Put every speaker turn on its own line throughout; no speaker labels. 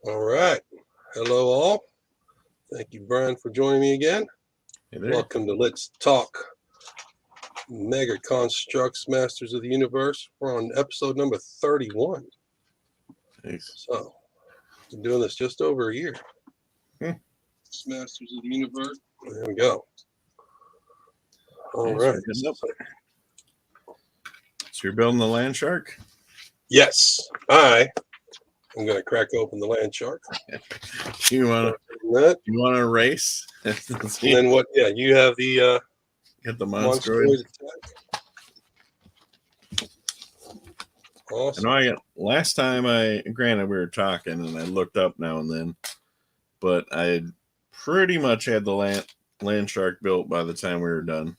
All right. Hello, all. Thank you, Brian, for joining me again.
Hey there.
Welcome to Let's Talk Mega Constructs Masters of the Universe. We're on episode number 31.
Thanks.
So, been doing this just over a year.
Hmm.
Masters of the Universe. There we go. All
Thanks
right.
for getting up there. So you're building the LandShark?
Yes, I'm going to crack open the LandShark.
Do you want to race?
And then what? Yeah, you have the
Get the
Monstroid
Monstroid.
attack. Awesome.
I know last time granted we were talking and I looked up now and then, but I pretty much had the LandShark built by the time we were done.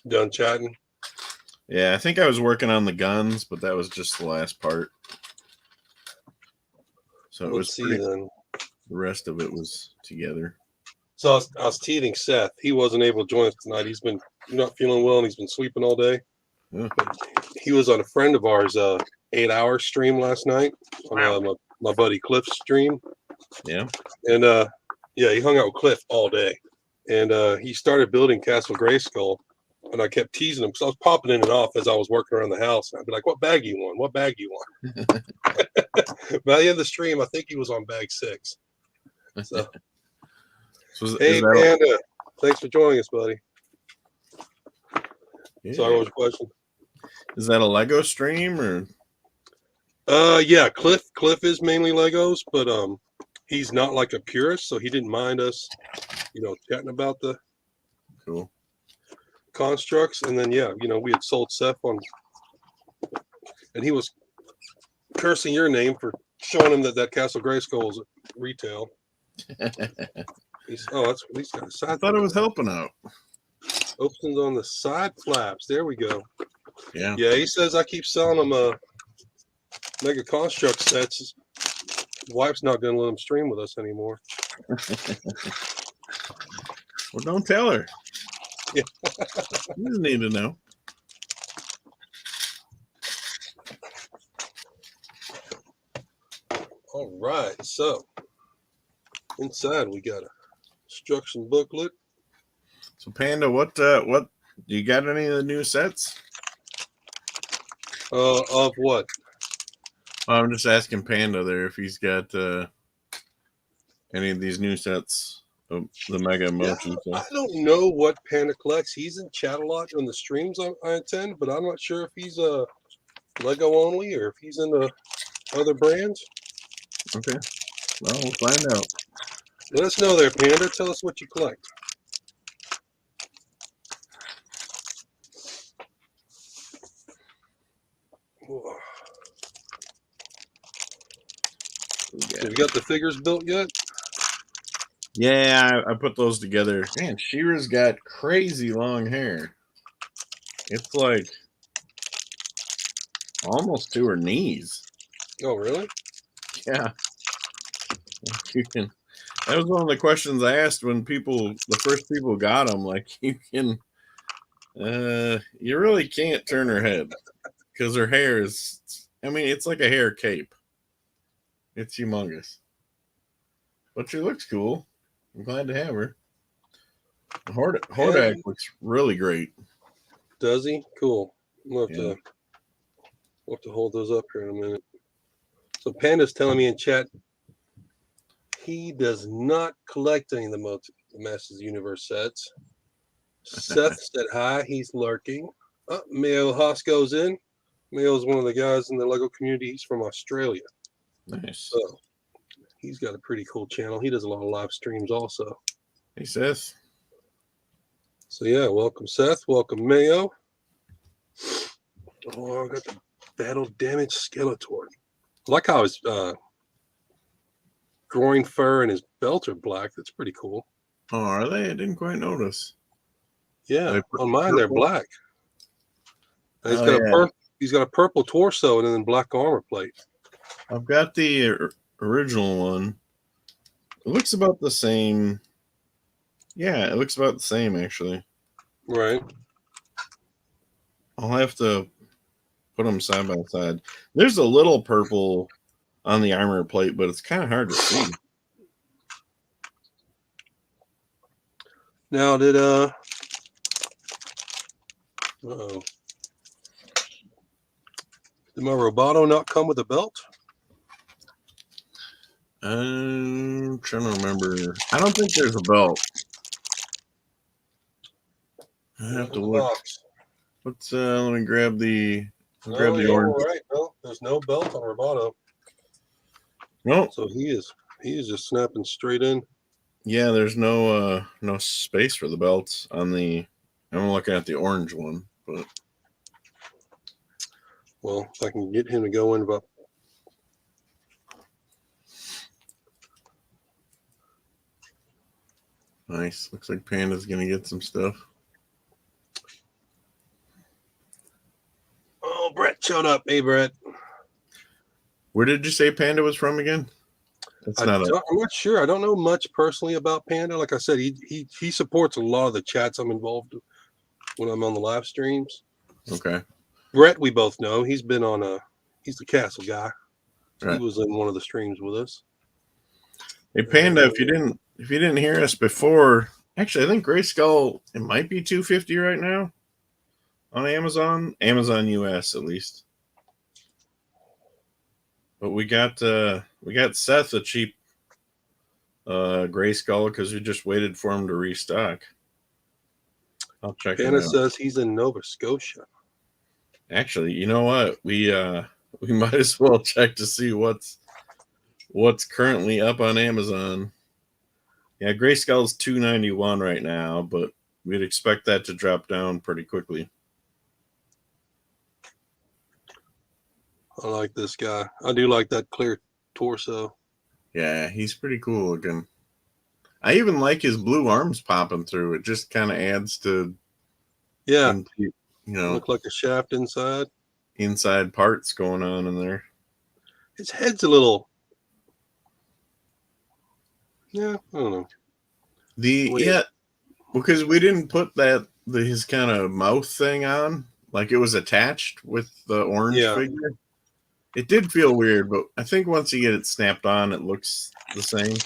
Done chatting?
Yeah, I think I was working on the guns, but that was just the last part. So it was
Let's see then.
The rest of it was together.
So I was teething Seth. He wasn't able to join us tonight. He's been not feeling well and he's been sleeping all day.
Yeah.
He was on a friend of ours 8-hour stream last night on my buddy Cliff's stream.
Yeah.
And he hung out with Cliff all day. And he started building Castle Grayskull. And I kept teasing him because I was popping in and off as I was working around the house. And I'd be like, "What bag you want? What bag you want?" By the end of the stream, I think he was on bag 6. So, hey, Panda, thanks for joining us, buddy.
Yeah.
Sorry, what was your question?
Is that a Lego stream or?
Yeah, Cliff is mainly Legos, but he's not like a purist, so he didn't mind us, chatting about the
Cool
constructs. And then we had sold Seth on, and he was cursing your name for showing him that Castle Grayskull was retail. That's what he's got.
I thought it was helping out.
Opens on the side flaps. There we go.
Yeah.
Yeah, he says I keep selling him Mega Construct sets. His wife's not going to let him stream with us anymore.
Well, don't tell her.
Yeah.
You just need to know.
All right, so inside we got a instruction booklet.
So Panda, what you got any of the new sets?
Of what?
I'm just asking Panda there if he's got any of these new sets of the Mega Motion
I
stuff.
don't know what Panda collects. He's in chat a lot on the streams I attend, but I'm not sure if he's Lego only or if he's into other brands.
Okay. Well, we'll find out.
Let us know there, Panda. Tell us what you collect. Have you got the figures built yet?
Yeah, I put those together. Man, She-Ra's got crazy long hair. It's like almost to her knees.
Oh, really?
Yeah. That was one of the questions I asked when the first people got them. Like, you really can't turn her head because her hair is, it's like a hair cape. It's humongous. But she looks cool. I'm glad to have her. Hordak looks really great.
Does he? Cool. We'll have to hold those up here in a minute. So Panda's telling me in chat he does not collect any of the Masters of the Universe sets. Seth said hi. He's lurking. Mayo Haas goes in. Mayo's one of the guys in the Lego community. He's from Australia.
Nice.
So he's got a pretty cool channel. He does a lot of live streams also.
Hey, Seth.
So yeah, welcome Seth. Welcome Mayo. Oh, I got the battle damaged Skeletor. I like how his groin fur and his belt are black. That's pretty cool.
Oh, are they? I didn't quite notice.
Yeah, on mine they're black. And he's got a purple torso and then black armor plate.
I've got the original one. It looks about the same. Yeah, it looks about the same actually.
Right.
I'll have to put them side by side. There's a little purple on the armor plate, but it's kind of hard to see.
Now, did did my Roboto not come with a belt?
I'm trying to remember. I don't think there's a belt. I have to look.
Box.
Let's let me grab the
Oh, yeah,
orange.
right. No, there's no belt on Roboto.
No.
So he is just snapping straight in.
Yeah, there's no space for the belts on the. I'm looking at the orange one, but
well, if I can get him to go in about.
Nice. Looks like Panda's gonna get some stuff.
Oh, Brett showed up. Hey, Brett.
Where did you say Panda was from again?
I'm not sure. I don't know much personally about Panda. Like I said, he supports a lot of the chats I'm involved in when I'm on the live streams.
Okay.
Brett, we both know. He's been on he's the castle guy.
Right.
He was in one of the streams with us.
Hey Panda, if you didn't hear us before, actually I think Gray Skull, it might be $250 right now on Amazon US at least. But we got Seth a cheap Gray Skull because we just waited for him to restock. I'll check
Panda
it out.
says he's in Nova Scotia.
Actually, you know what? We might as well check to see what's currently up on Amazon. Yeah, Gray Skull's $291 right now, but we'd expect that to drop down pretty quickly.
I like this guy. I do like that clear torso.
Yeah, he's pretty cool looking. I even like his blue arms popping through. It just kind of adds to
look like a shaft
inside parts going on in there.
His head's a little, I don't know.
Because we didn't put his kind of mouth thing on, like it was attached with the orange figure. It did feel weird, but I think once you get it snapped on, it looks the same.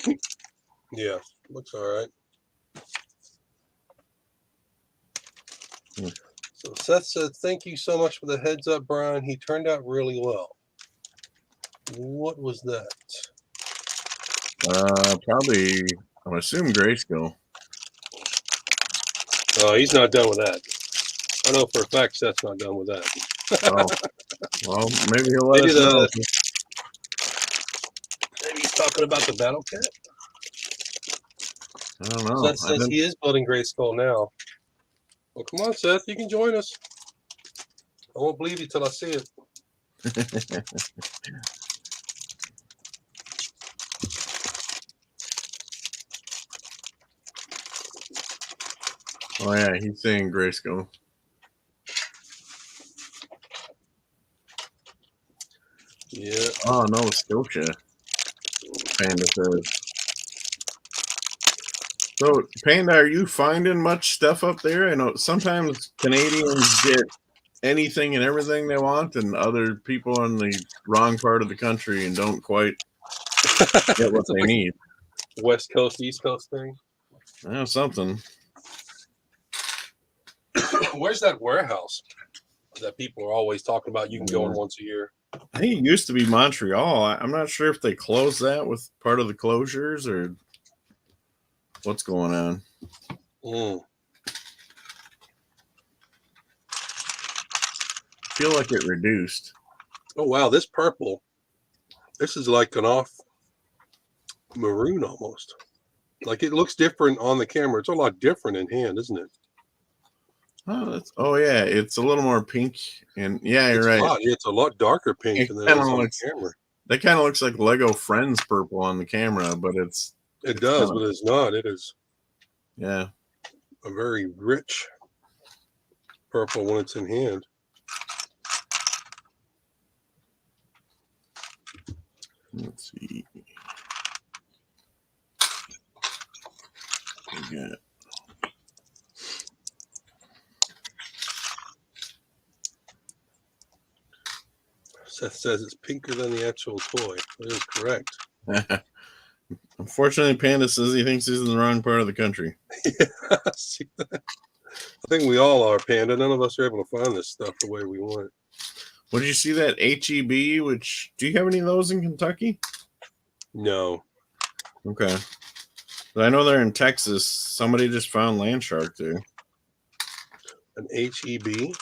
Yeah, looks all right. So Seth said, "Thank you so much for the heads up, Brian. He turned out really well." What was that?
Probably, I would assume Grayskull.
Oh, he's not done with that. I know for a fact Seth's not done with that.
Oh, well, maybe he'll let us know.
Maybe he's talking about the Battle Cat.
I don't know.
Seth says he is building Grayskull now. Well, come on, Seth. You can join us. I won't believe you till I see it.
Oh, yeah. He's saying Grayskull.
Yeah.
Oh, no. Scotia. Panda says. So, Panda, are you finding much stuff up there? I know sometimes Canadians get anything and everything they want, and other people in the wrong part of the country and don't quite get what they need.
West Coast, East Coast thing.
Something.
Where's that warehouse that people are always talking about? You can go in once a year.
I think it used to be Montreal. I'm not sure if they closed that with part of the closures or what's going on. Feel like it reduced.
Oh wow, this purple. This is like an off maroon almost. Like it looks different on the camera. It's a lot different in hand, isn't it?
Oh yeah, it's a little more pink, and you're right.
It's a lot darker pink than it is on the camera.
That kind of looks like Lego Friends purple on the camera, but
it does, but it's not. It is
a
very rich purple when it's in hand.
Let's see. We got
Seth says it's pinker than the actual toy. That is correct.
Unfortunately, Panda says he thinks he's in the wrong part of the country.
Yeah, see that? I think we all are, Panda. None of us are able to find this stuff the way we want it.
Well, did you see that HEB? Which, do you have any of those in Kentucky?
No.
Okay. But I know they're in Texas. Somebody just found LandShark there.
An HEB?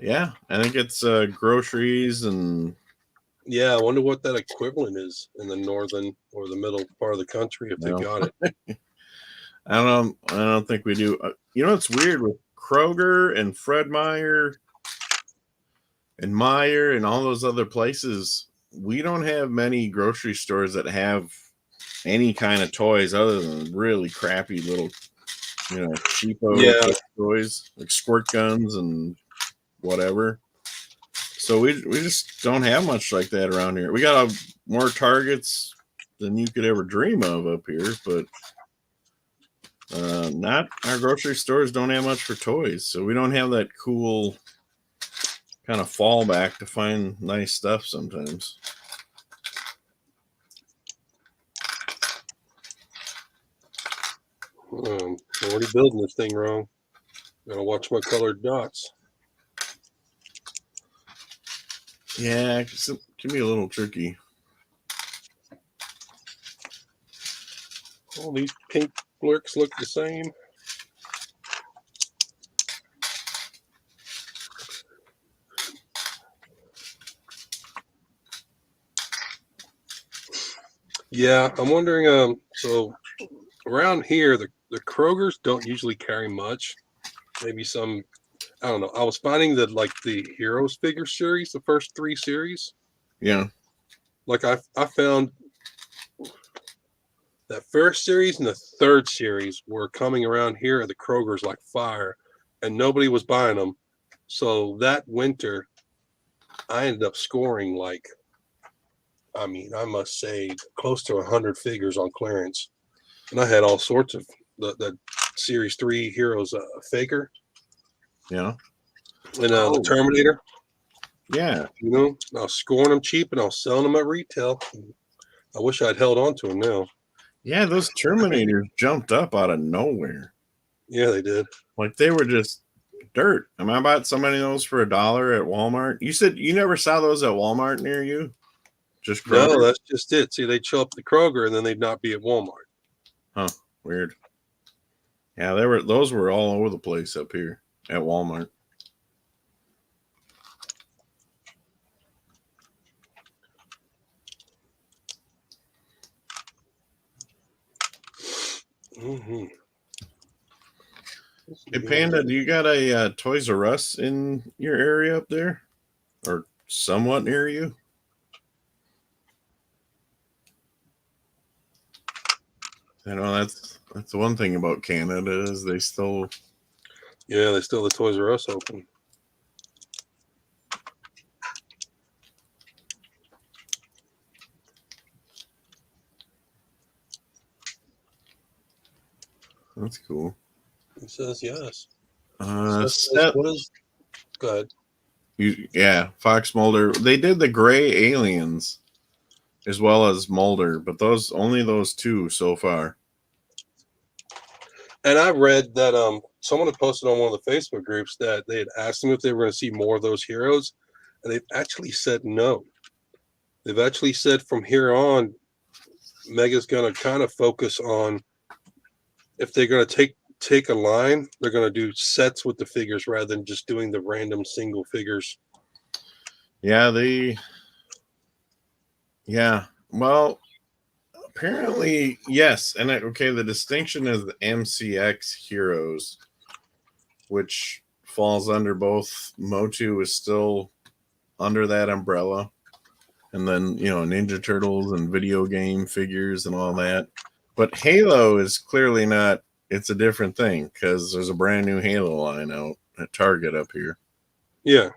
Yeah, I think it's groceries and...
Yeah, I wonder what that equivalent is in the northern or the middle part of the country if they got it.
I don't think we do. You know, it's weird with Kroger and Fred Meyer and Meyer and all those other places. We don't have many grocery stores that have any kind of toys other than really crappy little, cheapo toys like squirt guns and whatever. So we just don't have much like that around here. We got more Targets than you could ever dream of up here, but not our grocery stores don't have much for toys. So we don't have that cool kind of fallback to find nice stuff sometimes.
I'm already building this thing wrong. Gotta watch my colored dots.
Yeah, it can be a little tricky.
All these pink blurks look the same. Yeah, I'm wondering, so around here, the Krogers don't usually carry much. Maybe some, I don't know. I was finding that like the Heroes figure series, the first 3 series.
Yeah.
Like I found that first series and the 3rd series were coming around here at the Krogers like fire, and nobody was buying them. So that winter, I ended up scoring like, I must say close to 100 figures on clearance. And I had all sorts of the Series 3 Heroes Faker.
Yeah.
And the Terminator.
Yeah.
I was scoring them cheap and I was selling them at retail. I wish I'd held on to them now.
Yeah, those Terminators jumped up out of nowhere.
Yeah, they did.
Like they were just dirt. I bought so many of those for $1 at Walmart. You said you never saw those at Walmart near you? Just Kroger?
No, that's just it. See, they'd show up at the Kroger and then they'd not be at Walmart.
Huh. Weird. Yeah, those were all over the place up here at Walmart.
Mm-hmm.
Hey, Panda, do you got a Toys R Us in your area up there? Or somewhat near you? I know that's the one thing about Canada is they still...
Yeah, they still have the Toys R Us open.
That's cool.
It says yes.
Seth,
what is? Go ahead.
Fox Mulder. They did the Gray Aliens as well as Mulder, but only those 2 so far.
And I read that someone had posted on one of the Facebook groups that they had asked them if they were going to see more of those heroes, and they've actually said no. They've actually said from here on, Mega's going to kind of focus on if they're going to take a line, they're going to do sets with the figures rather than just doing the random single figures.
Yeah, well, apparently, yes. And the distinction is the MCX Heroes, which falls under both. MotU is still under that umbrella. And then, Ninja Turtles and video game figures and all that. But Halo is clearly not. It's a different thing because there's a brand new Halo line out at Target up here.
Yeah.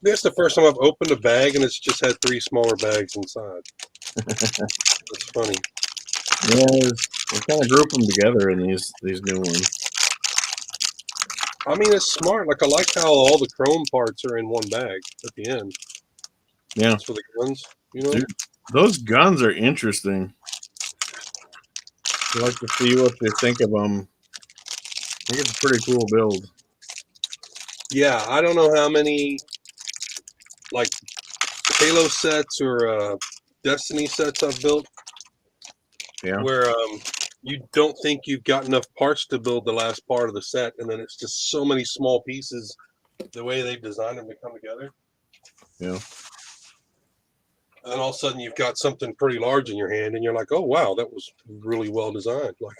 That's the first time I've opened a bag and it's just had 3 smaller bags inside. That's funny.
Yeah, we'll kind of group them together in these new ones.
I mean, it's smart. Like, I like how all the chrome parts are in one bag at the end.
Yeah.
That's for the guns, you know?
Dude, those guns are interesting. I'd like to see what they think of them. I think it's a pretty cool build.
Yeah, I don't know how many, like, Halo sets or Destiny sets I've built.
Yeah.
Where you don't think you've got enough parts to build the last part of the set, and then it's just so many small pieces the way they've designed them to come together.
Yeah.
And all of a sudden you've got something pretty large in your hand, and you're like, oh wow, that was really well designed. Like,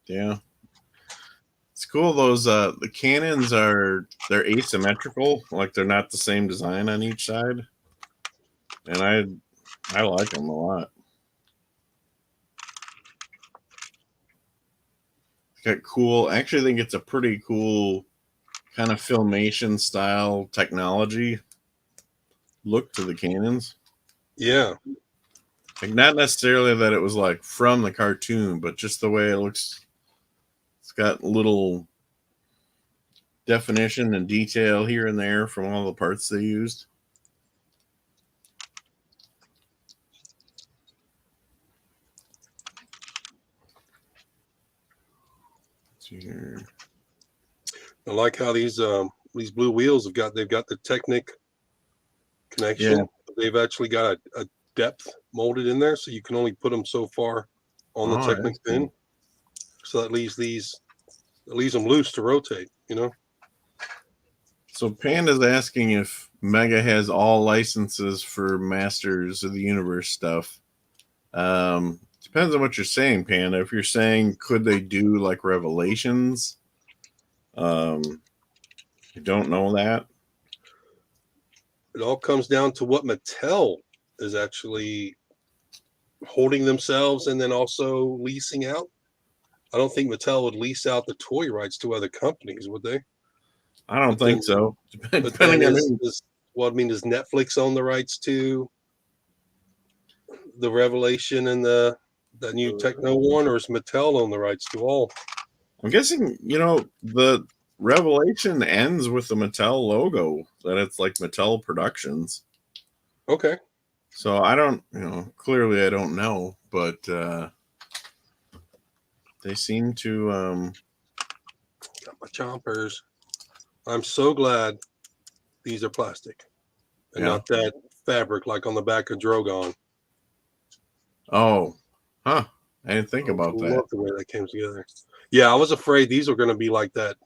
yeah, it's cool. Those the cannons they're asymmetrical, like they're not the same design on each side, and I like them a lot. Got cool. I actually think it's a pretty cool kind of filmation style technology look to the cannons.
yeah,
like not necessarily that it was like from the cartoon, but just the way it looks. It's got little definition and detail here and there from all the parts they used. Here.
I like how these blue wheels they've got the Technic connection.
Yeah.
They've actually got a depth molded in there, so you can only put them so far on the Technic pin. So that leaves them loose to rotate, you know.
So Panda's asking if Mega has all licenses for Masters of the Universe stuff. Depends on what you're saying, Panda. If you're saying could they do like Revelations, I don't know that.
It all comes down to what Mattel is actually holding themselves and then also leasing out. I don't think Mattel would lease out the toy rights to other companies, would they?
I don't think so.
Depending on does Netflix own the rights to the Revelation and the new Techno one, or is Mattel own the rights to all?
I'm guessing, the Revelation ends with the Mattel logo, that it's like Mattel Productions.
Okay.
So I don't, clearly I don't know, but they seem to.
Got my chompers. I'm so glad these are plastic and not that fabric like on the back of Drogon.
Oh, huh. I didn't think about that. I love
the way that came together. Yeah, I was afraid these were going to be like that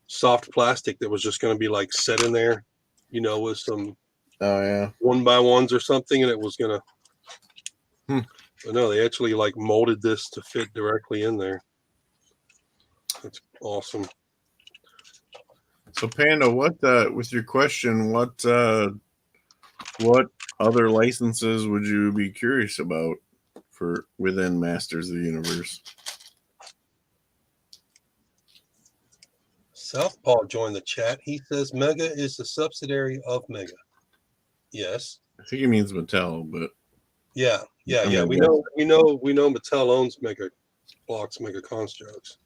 soft plastic that was just going to be like set in there, with some 1x1s or something, and it was going to. But no, they actually like molded this to fit directly in there. That's awesome.
So Panda, what with your question, what other licenses would you be curious about for within Masters of the Universe?
Southpaw joined the chat. He says Mega is a subsidiary of Mega. Yes.
I think he means Mattel, but
yeah. We know Mattel owns Mega Blocks, Mega Constructs.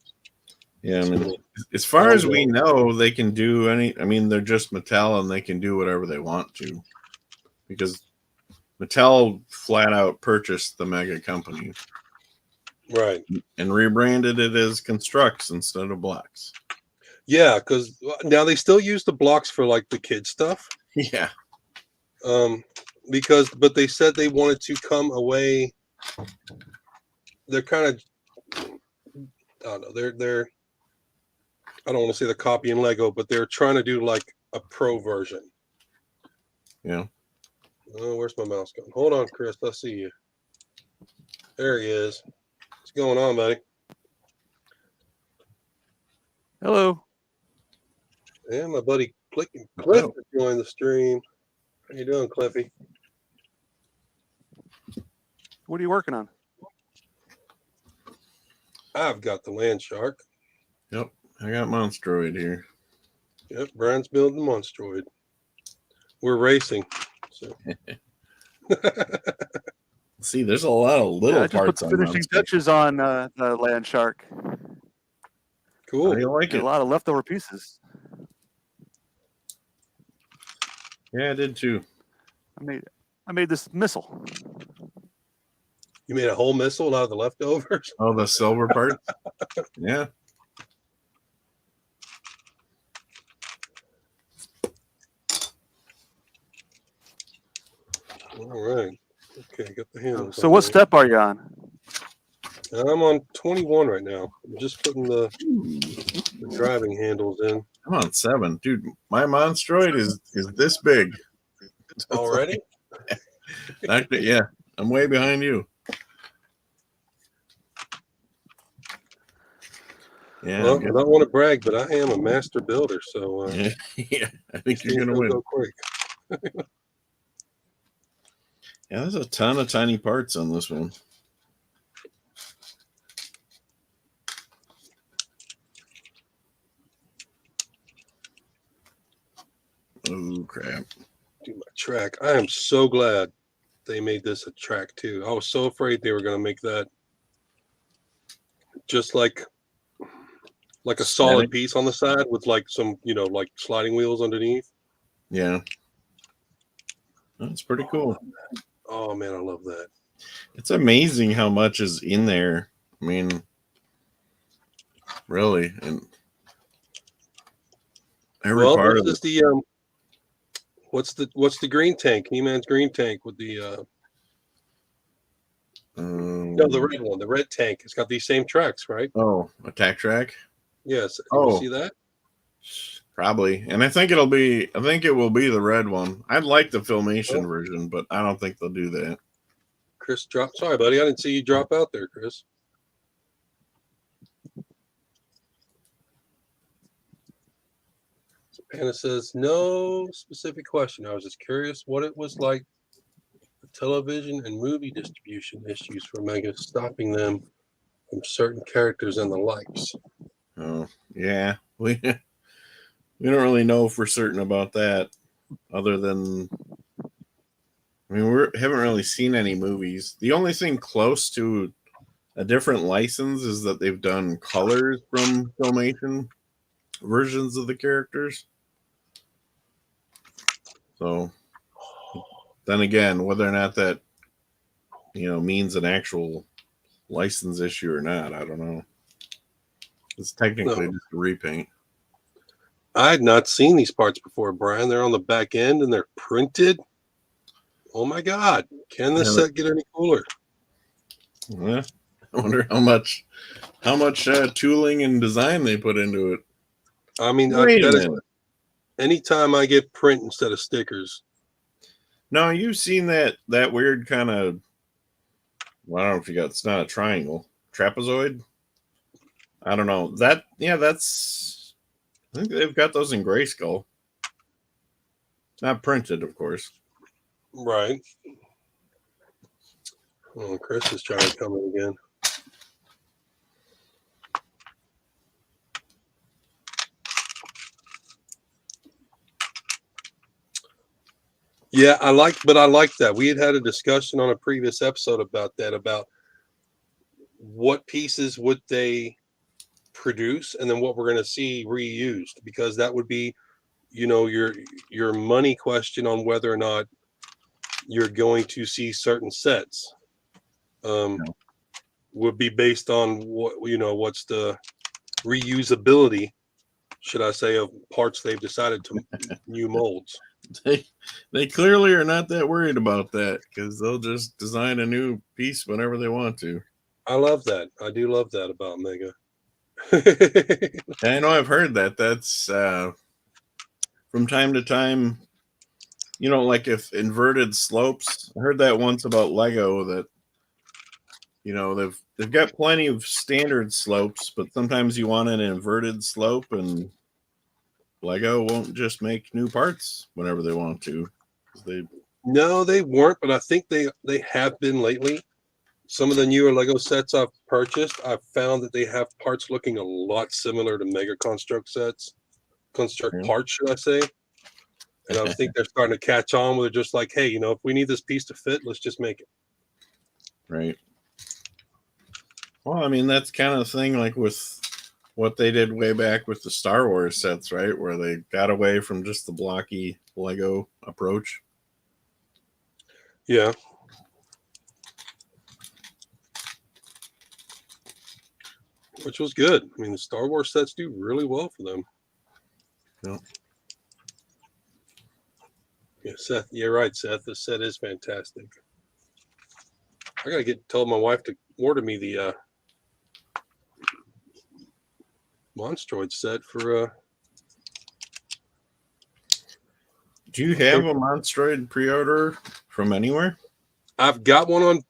Yeah, I mean, as far as we know, they can do they're just Mattel and they can do whatever they want to, because Mattel flat out purchased the Mega company.
Right.
And rebranded it as Constructs instead of Blocks.
Yeah, because now they still use the blocks for like the kid stuff.
Yeah.
But they said they wanted to come away. They're kind of, I don't know, they're I don't want to say they're copying Lego, but they're trying to do like a pro version.
Yeah.
Oh, where's my mouse going? Hold on, Chris. I see you. There he is. What's going on, buddy?
Hello.
Yeah, my buddy Cliff joined the stream. How you doing, Cliffy?
What are you working on?
I've got the LandShark.
Yep, I got Monstroid here.
Yep, Brian's building Monstroid. We're racing. So.
See, there's a lot of little
I just put
parts
the
on
finishing
Monster.
touches on the LandShark.
Cool.
How do you like
A
it?
lot of leftover pieces.
Yeah, I did too.
I made this missile.
You made a whole missile out of the leftovers?
Oh, the silver parts? Yeah.
All right. Okay, got the handles.
So what step are you on?
I'm on 21 right now. I'm just putting the driving handles in.
I'm on 7. Dude, my Monstroid is this big.
Already?
Yeah, I'm way behind you. Yeah,
Well, I don't want to brag, but I am a master builder, so
yeah, I think you're
things
gonna
don't
win.
go quick.
Yeah, there's a ton of tiny parts on this one. Oh crap!
Do my track. I am so glad they made this a track too. I was so afraid they were going to make that just like a solid piece on the side with like some, like sliding wheels underneath.
Yeah, that's pretty cool.
Oh man, I love that.
It's amazing how much is in there. I mean, really, and every part of
this
it.
What's the green tank? He-Man's green tank with the no, the red one, the red tank. It's got these same tracks, right?
Oh, attack track.
Yes.
Oh,
you see that?
Probably, and I think it will be the red one. I'd like the Filmation version, but I don't think they'll do that.
Chris dropped. Sorry, buddy, I didn't see you drop out there, Chris. Anna says, no specific question. I was just curious what it was like, the television and movie distribution issues for Mega, stopping them from certain characters and the likes.
Oh, yeah. We don't really know for certain about that, other than, I mean, we haven't really seen any movies. The only thing close to a different license is that they've done colors from Filmation versions of the characters. So then again, whether or not that means an actual license issue or not, I don't know. It's technically just a repaint.
I had not seen these parts before, Brian. They're on the back end and they're printed. Oh my God! Can this set get any cooler?
Yeah, I wonder how much tooling and design they put into it.
I mean, anytime I get print instead of stickers.
No, you've seen that weird kind of, well, I don't know if it's not a triangle, trapezoid. I don't know that. Yeah, that's. I think they've got those in grayskull. Not printed, of course.
Right. Oh, Chris is trying to come in again. Yeah, I like that. We had a discussion on a previous episode about that, about what pieces would they produce and then what we're going to see reused, because that would be, your money question on whether or not you're going to see certain sets would be based on what's the reusability, should I say, of parts they've decided to new molds.
They clearly are not that worried about that, because they'll just design a new piece whenever they want to.
I love that. I do love that about Mega.
I know I've heard that. That's from time to time, like if inverted slopes. I heard that once about Lego, that they've got plenty of standard slopes, but sometimes you want an inverted slope, and Lego won't just make new parts whenever they want to.
No, they weren't, but I think they have been lately. Some of the newer Lego sets I've purchased, I've found that they have parts looking a lot similar to Mega Construct parts, should I say. And I think they're starting to catch on with it, just like, hey, if we need this piece to fit, let's just make it.
Right. Well, I mean, that's kind of the thing, like with what they did way back with the Star Wars sets, right? Where they got away from just the blocky Lego approach.
Yeah. Which was good. I mean, the Star Wars sets do really well for them.
Yeah.
Yeah, Seth. You're right, Seth. This set is fantastic. I gotta told my wife to order me the Monstroid set for.
Do you have a Monstroid pre-order from anywhere?
I've got one on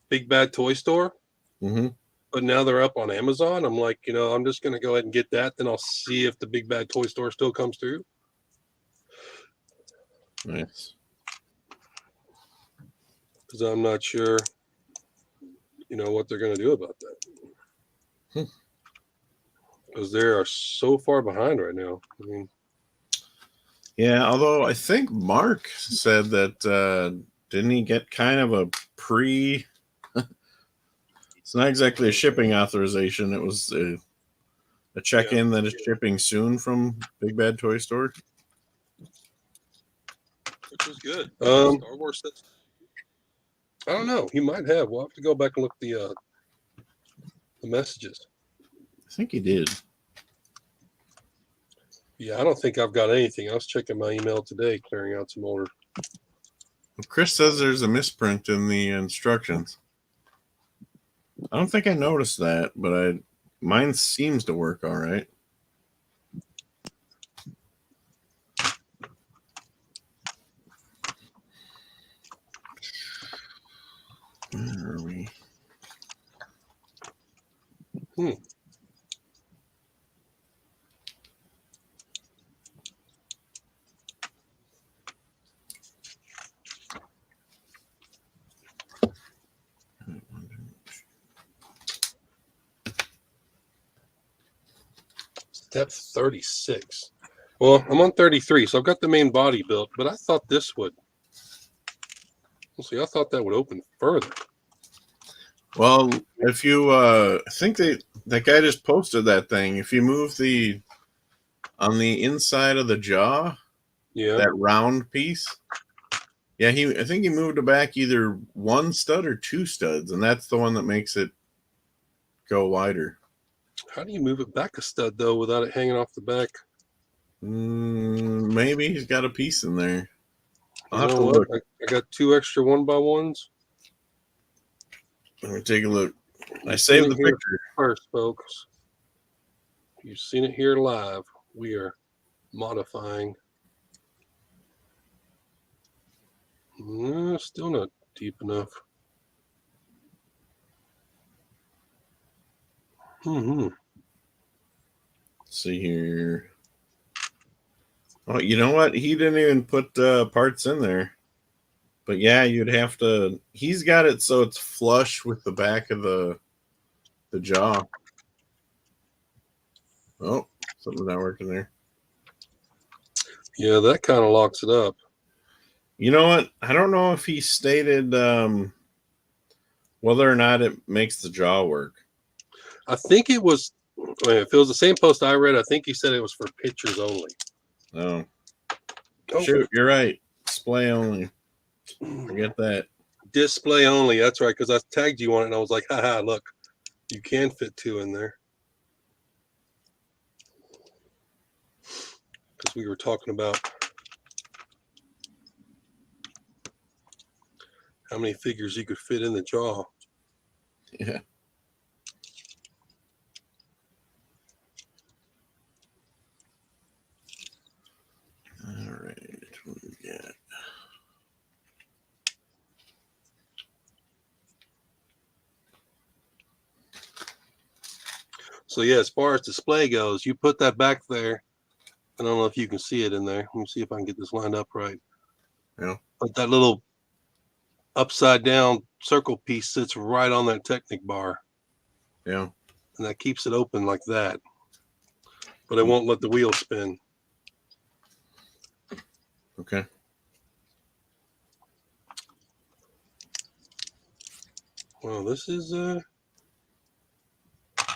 Big Bad Toy Store,
Mm-hmm.
but now they're up on Amazon. I'm like, I'm just gonna go ahead and get that. Then I'll see if the Big Bad Toy Store still comes through.
Nice.
Because I'm not sure, what they're gonna do about that. Because they are so far behind right now. I mean,
yeah, although I think Mark said that didn't he get kind of a pre? It's not exactly a shipping authorization. It was a check-in that is shipping soon from Big Bad Toy Store,
which was good. Star Wars sets. I don't know. He might have. We'll have to go back and look the messages.
I think he did.
Yeah, I don't think I've got anything. I was checking my email today, clearing out some orders.
Chris says there's a misprint in the instructions. I don't think I noticed that, but mine seems to work all right. Where are we?
Step 36. Well, I'm on 33, so I've got the main body built, but I thought this would. We'll see. I thought that would open further.
Well, if you, I think that guy just posted that thing. If you move on the inside of the jaw, that round piece, I think he moved it back either one stud or two studs, and that's the one that makes it go wider.
How do you move it back a stud though without it hanging off the back?
Maybe he's got a piece in there. I'll
have to look. I got 2 extra 1x1s.
Let me take a look. I saved the picture
first, folks. You've seen it here live. We are modifying. Still not deep enough.
Let's see here. Oh, you know what? He didn't even put parts in there. But yeah, you'd have to. He's got it so it's flush with the back of the jaw. Oh, something's not working there.
Yeah, that kind of locks it up.
You know what? I don't know if he stated whether or not it makes the jaw work.
I think it was. If it was the same post I read, I think he said it was for pictures only.
Oh. Shoot, you're right. Display only. Forget that.
Display only. That's right. Because I tagged you on it, and I was like, "Haha! Look, you can fit 2 in there." Because we were talking about how many figures you could fit in the jaw.
Yeah. All right. What do we got?
So yeah, as far as display goes, you put that back there. I don't know if you can see it in there. Let me see if I can get this lined up right.
Yeah.
But that little upside down circle piece sits right on that Technic bar.
Yeah.
And that keeps it open like that. But it won't let the wheel spin.
Okay.
Well, this is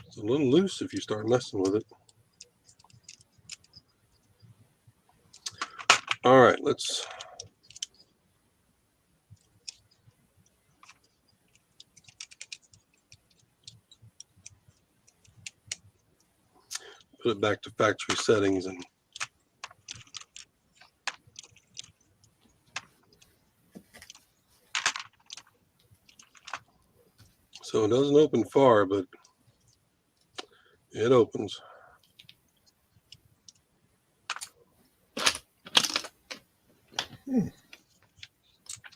it's a little loose if you start messing with it. All right, let's put it back to factory settings and so it doesn't open far, but it opens.
I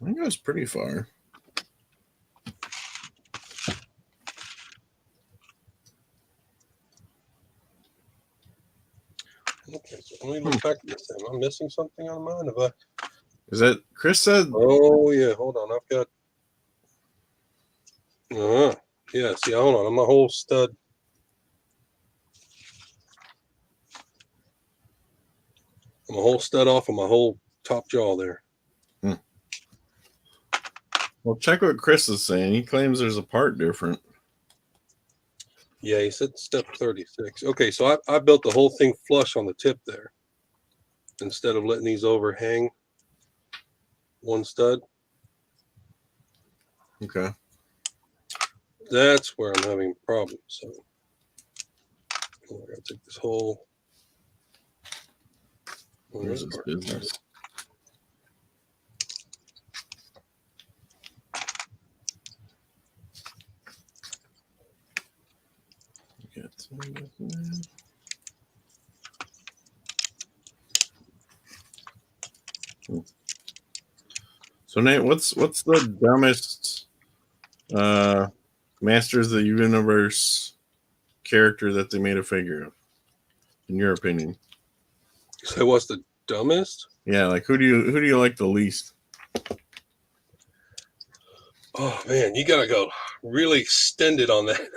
think it goes pretty far.
Okay, so let me look back at this thing. Am I missing something on mine? Have I?
Is that Chris said?
Oh yeah, hold on. I've got. Yeah. See, hold on. I'm a whole stud. I'm a whole stud off of my whole top jaw there.
Well, check what Chris is saying. He claims there's a part different.
Yeah, he said step 36. Okay, so I built the whole thing flush on the tip there instead of letting these overhang one stud.
Okay.
That's where I'm having problems. So I gotta take this whole.
Here's his business. So Nate, what's the dumbest Masters of the Universe character that they made a figure of, in your opinion?
So what's the dumbest?
Yeah, like who do you like the least?
Oh man, you gotta go really extended on that.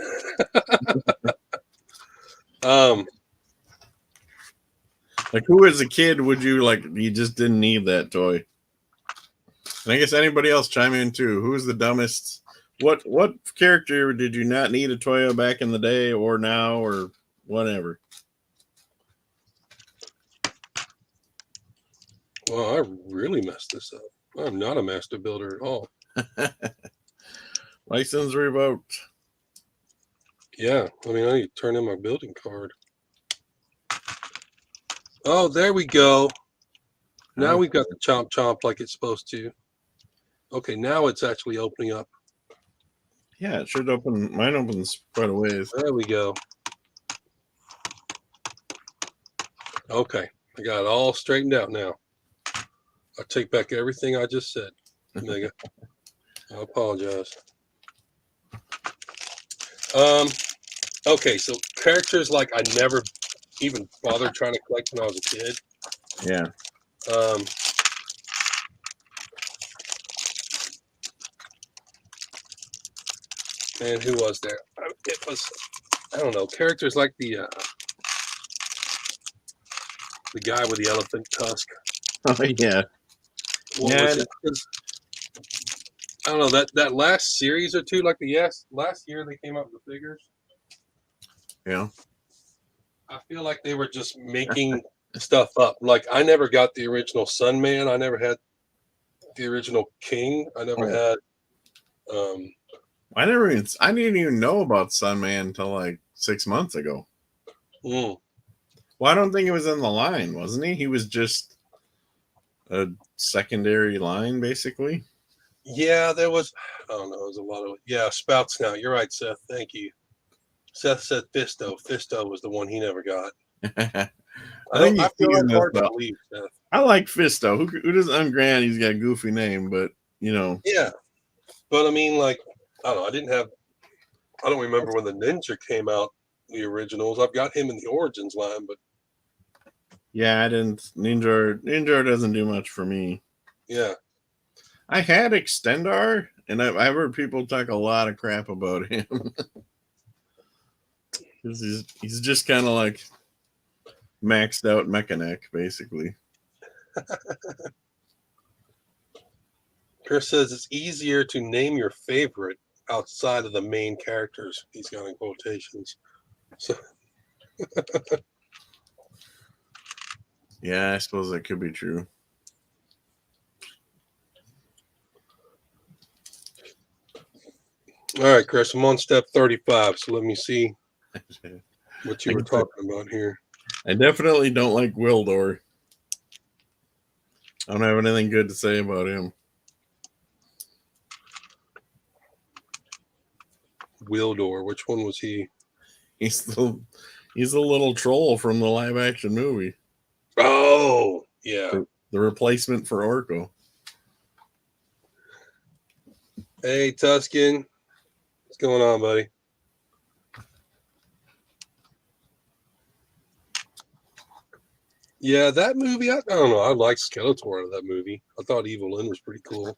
Like who as a kid would you like? You just didn't need that toy. And I guess anybody else chime in too. Who's the dumbest? What character did you not need a toy of back in the day or now or whatever?
Well, I really messed this up. I'm not a master builder at all.
License revoked.
Yeah, I mean, I need to turn in my building card. Oh, there we go. Now we've got the chomp chomp like it's supposed to. Okay, now it's actually opening up.
Yeah, it should open. Mine opens quite a ways.
There we go. Okay, I got it all straightened out now. I take back everything I just said, Mega. I apologize. Okay, so characters like I never even bothered trying to collect when I was a kid.
Yeah.
And who was there? It was, I don't know, characters like the guy with the elephant tusk.
Oh yeah.
What was it? I don't know, that last series or two, like last year they came up with the figures.
Yeah.
I feel like they were just making stuff up. Like I never got the original Sun Man. I never had the original King. I never had.
I didn't even know about Sun Man until like 6 months ago. Well, I don't think it was in the line, wasn't he? He was just a secondary line, basically.
Yeah, there was. I don't know. There was a lot of Spout Snout. You're right, Seth. Thank you. Seth said Fisto. Fisto was the one he never got.
I
feel like hard to believe, Seth.
I like Fisto. Who doesn't understand he's got a goofy name, but you know.
Yeah, but I mean, like, I don't know. I don't remember when the Ninja came out, the originals. I've got him in the Origins line, but
yeah, I didn't. Ninja doesn't do much for me.
Yeah,
I had Extendar, and I've heard people talk a lot of crap about him. Because he's just kind of like maxed out Mechanic, basically.
Chris says it's easier to name your favorite outside of the main characters. He's got in quotations. So
Yeah, I suppose that could be true.
all right, Chris, I'm on step 35. So let me see what you were talking about here.
I definitely don't like Wildor. I don't have anything good to say about him.
Wildor, which one was he?
He's the little troll from the live action movie.
Oh, yeah.
The replacement for Orko.
Hey, Tuscan. What's going on, buddy? Yeah, that movie, I don't know. I liked Skeletor out of that movie. I thought Evil Lynn was pretty cool.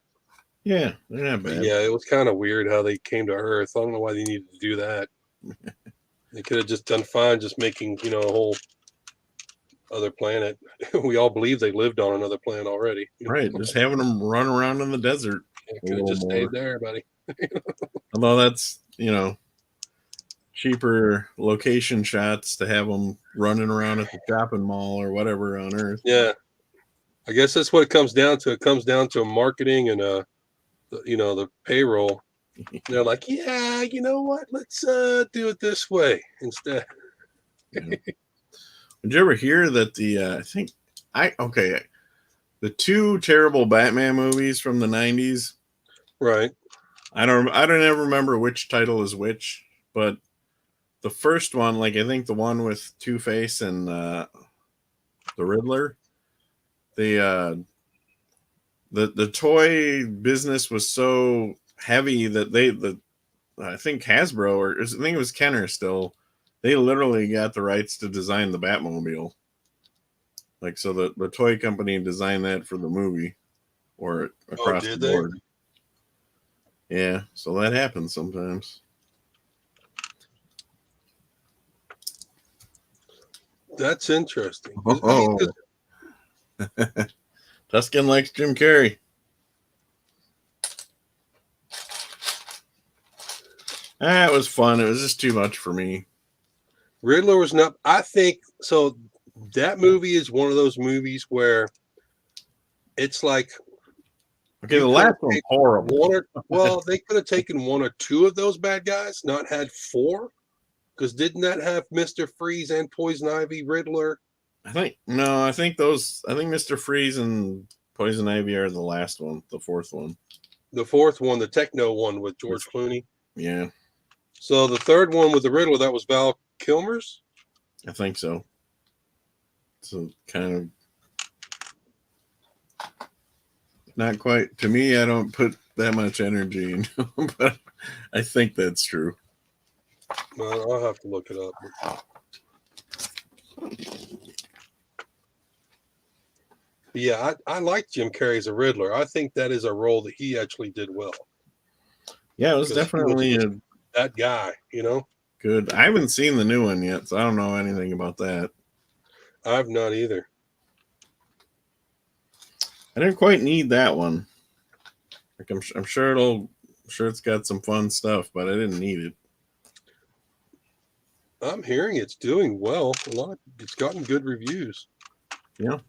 Yeah, they're not bad.
Yeah, it was kind of weird how they came to Earth. I don't know why they needed to do that. They could have just done fine just making, a whole other planet. We all believe they lived on another planet already.
Right, just having them run around in the desert.
Could have just stayed there, buddy.
Although that's, cheaper location shots to have them running around at the shopping mall or whatever on Earth.
Yeah. I guess that's what it comes down to. It comes down to marketing and, the payroll. They're like, yeah, you know what? Let's do it this way instead.
Yeah. Did you ever hear that the two terrible Batman movies from the 90s?
Right.
I don't ever remember which title is which, but the first one, I think the one with Two-Face and the Riddler, the toy business was so heavy that I think Hasbro, or I think it was Kenner still, they literally got the rights to design the Batmobile. So the toy company designed that for the movie or across the board. Yeah, so that happens sometimes.
That's interesting.
Oh. Tuscan likes Jim Carrey. It was fun. It was just too much for me.
Riddler was not. I think so. That movie is one of those movies where it's like.
Okay, the last one's horrible.
They could have taken one or two of those bad guys, not had four. Because didn't that have Mr. Freeze and Poison Ivy, Riddler?
I think Mr. Freeze and Poison Ivy are the last one, the fourth one.
The fourth one, the techno one with George Clooney.
Yeah.
So the third one with the Riddler, that was Val Kilmer's?
I think so. So kind of not quite. To me, I don't put that much energy into them, but I think that's true.
No, I'll have to look it up. Yeah, I like Jim Carrey as a Riddler. I think that is a role that he actually did well.
Yeah, it was definitely
that guy,
good. I haven't seen the new one yet, so I don't know anything about that.
I've not either.
I didn't quite need that one. I'm sure it's got some fun stuff, but I didn't need it.
I'm hearing it's doing well. It's gotten good reviews.
Yeah.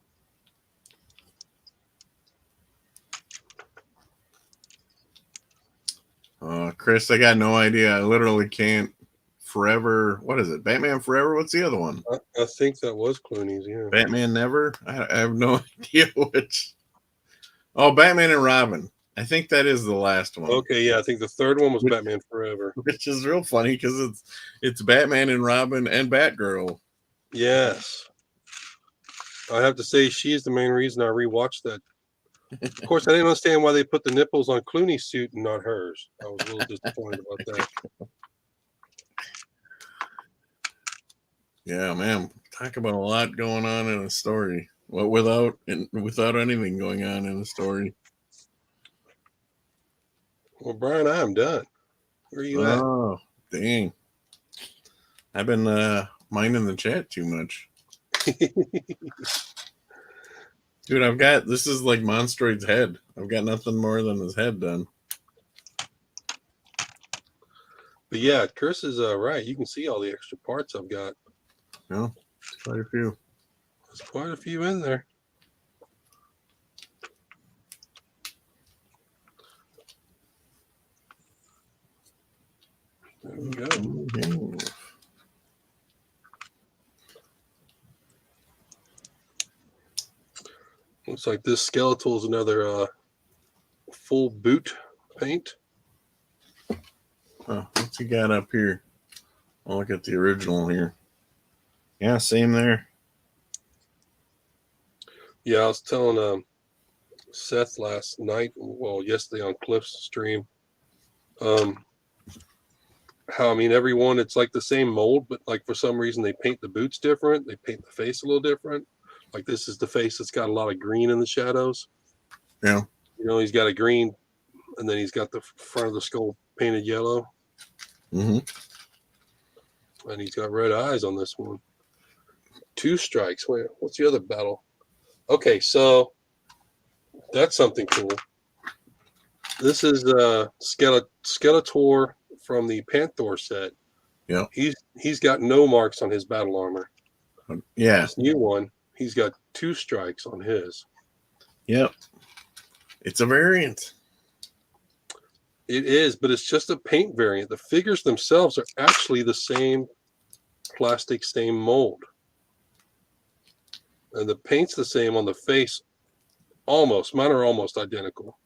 Chris, I got no idea. I literally can't. Forever. What is it? Batman Forever? What's the other one?
I think that was Clooney's, yeah.
Batman Never? I have no idea which. Oh, Batman and Robin. I think that is the last one.
Okay, yeah. I think the third one was Batman Forever.
Which is real funny because it's Batman and Robin and Batgirl.
Yes. I have to say she's the main reason I rewatched that. Of course, I didn't understand why they put the nipples on Clooney's suit and not hers. I was a little disappointed about that.
Yeah, man. Talk about a lot going on in a story. Well, without anything going on in the story.
Well, Brian, I'm done. Where are you at?
Oh, dang. I've been minding the chat too much. Dude, this is like Monstroid's head. I've got nothing more than his head done.
But yeah, Chris is right. You can see all the extra parts I've got.
No, quite a few.
There's quite a few in there. There we go.
Mm-hmm.
Looks like this Skeletor is another full boot paint.
Oh, what's he got up here? I'll look at the original here. Yeah, same there.
Yeah, I was telling Seth last night, well, yesterday on Cliff's stream, how, I mean, everyone, it's like the same mold, but like for some reason they paint the boots different. They paint the face a little different. Like this is the face that's got a lot of green in the shadows.
Yeah.
You know, he's got a green, and then he's got the front of the skull painted yellow.
Mm-hmm.
And he's got red eyes on this one. 2 strikes. Wait, what's the other battle? Okay, so that's something cool. This is Skeletor from the Panther set.
Yeah.
He's got no marks on his battle armor.
Yeah.
This new one, he's got 2 strikes on his.
Yep. It's a variant.
It is, but it's just a paint variant. The figures themselves are actually the same plastic, same mold. And the paint's the same on the face. Almost. Mine are almost identical.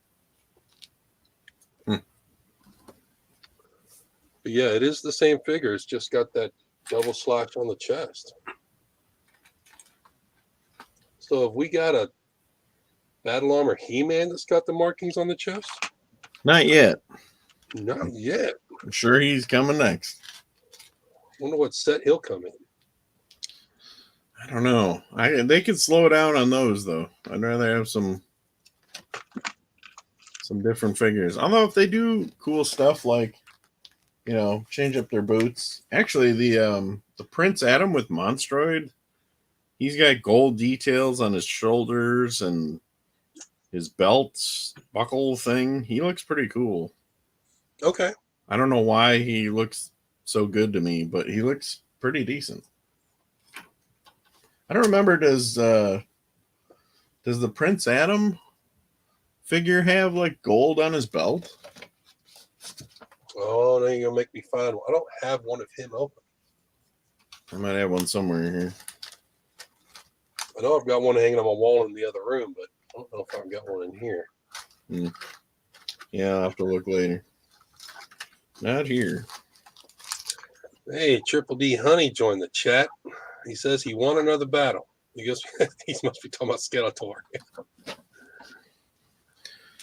But yeah, it is the same figure. It's just got that double slash on the chest. So have we got a battle armor He-Man that's got the markings on the chest?
Not yet.
Not yet.
I'm sure he's coming next.
Wonder what set he'll come in.
I don't know. They could slow down on those though. I'd rather have some different figures. Although if they do cool stuff like, you know, change up their boots. Actually, the Prince Adam with Monstroid, he's got gold details on his shoulders and his belt buckle thing. He looks pretty cool.
Okay.
I don't know why he looks so good to me, but he looks pretty decent. I don't remember, does the Prince Adam figure have like gold on his belt?
Oh, now you're gonna make me find one. I don't have one of him open.
I might have one somewhere here.
I know I've got one hanging on my wall in the other room, but I don't know if I've got one in here.
Yeah, I'll have to look later. Not here.
Hey, Triple D Honey joined the chat. He says he won another battle. He goes, he must be talking about Skeletor.